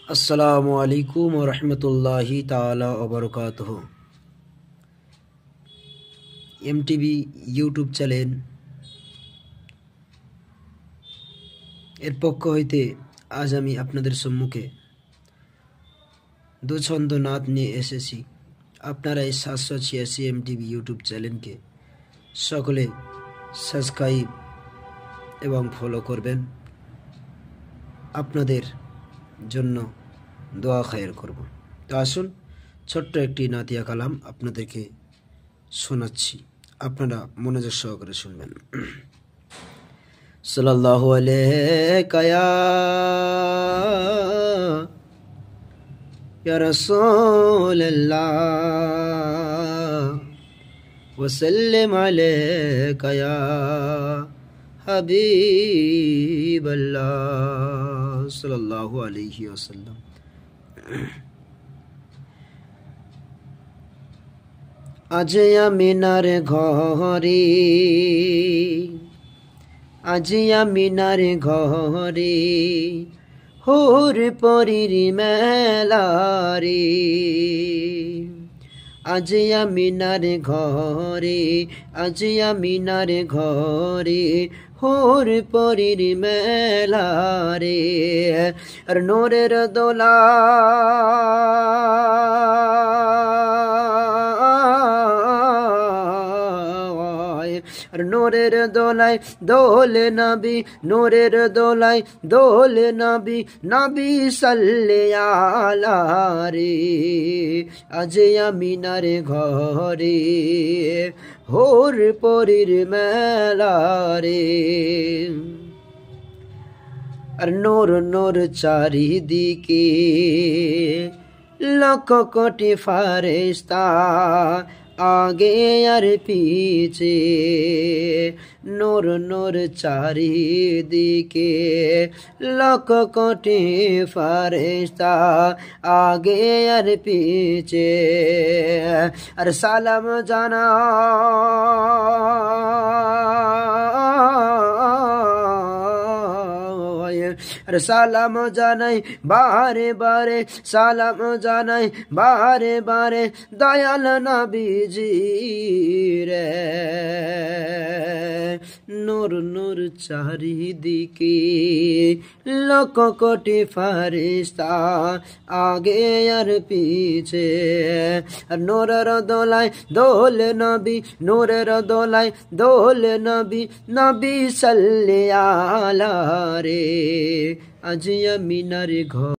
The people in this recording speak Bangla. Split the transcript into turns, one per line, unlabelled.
अस्सलामु अलैकुम व रहमतुल्लाहि ताला व बाराकातुहु। एमटीवी यूट्यूब চ্যানেল এর পক্ষ হইতে আজ আমি আপনাদের সম্মুখে দুছন্দ নাত নিয়ে এসেছি। আপনারা এই 786 এমটিভি ইউটিউব চ্যানেলকে সকলে সাবস্ক্রাইব এবং ফলো করবেন। আপনাদের জন্য দোয়া খায়ের করব। তো আসুন ছোট্ট একটি নাতিয়া কালাম আপনাদেরকে শোনাচ্ছি, আপনারা মনোযোগ সহকারে শুনবেন। সাল্লাল্লাহু আলাইকা ইয়া রাসূলুল্লাহ ওয়া সাল্লিম আলাইকা ইয়া হাবিবাল্লাহ সাল্লাল্লাহু আলাইহি ওয়াসাল্লাম। আজ আমিনার ঘরে, আজ আমিনার ঘরে হোর পরির মেলা রে। আজ আমিনার ঘরে, আজ আমিনার ঘরে হোর পরির মেলা রে। আর নোরের দোলা নূরের দোলাই দোলে নবী, নূরের দোলাই দোলে নবী, নবী সাল্লাল্লাহু আলাইহি আজ আমিনার ঘরে হোর পরির মেলা রে। আর নূর নূর চারিদিকে লক্ষ কোটি ফারেস্তা आगे और पीछे, नूर नूर चारिदिके लाख कोटि फरिश्ता आगे और पीछे। और सलाम जाना আর সালাম জানাই বারে বারে, সালাম জানাই বারে বারে দয়াল নবীজি রে। নূর নূর চারিদিকে লক্ষ কোটি ফেরেশতা আগে আর পিছে। আর নূরের দোলাই দোলে নবী, নূরের দোলাই দোলে নবী, নবী সাল্লাল্লাহু আলাইহি রে আজ আমিনার ঘর।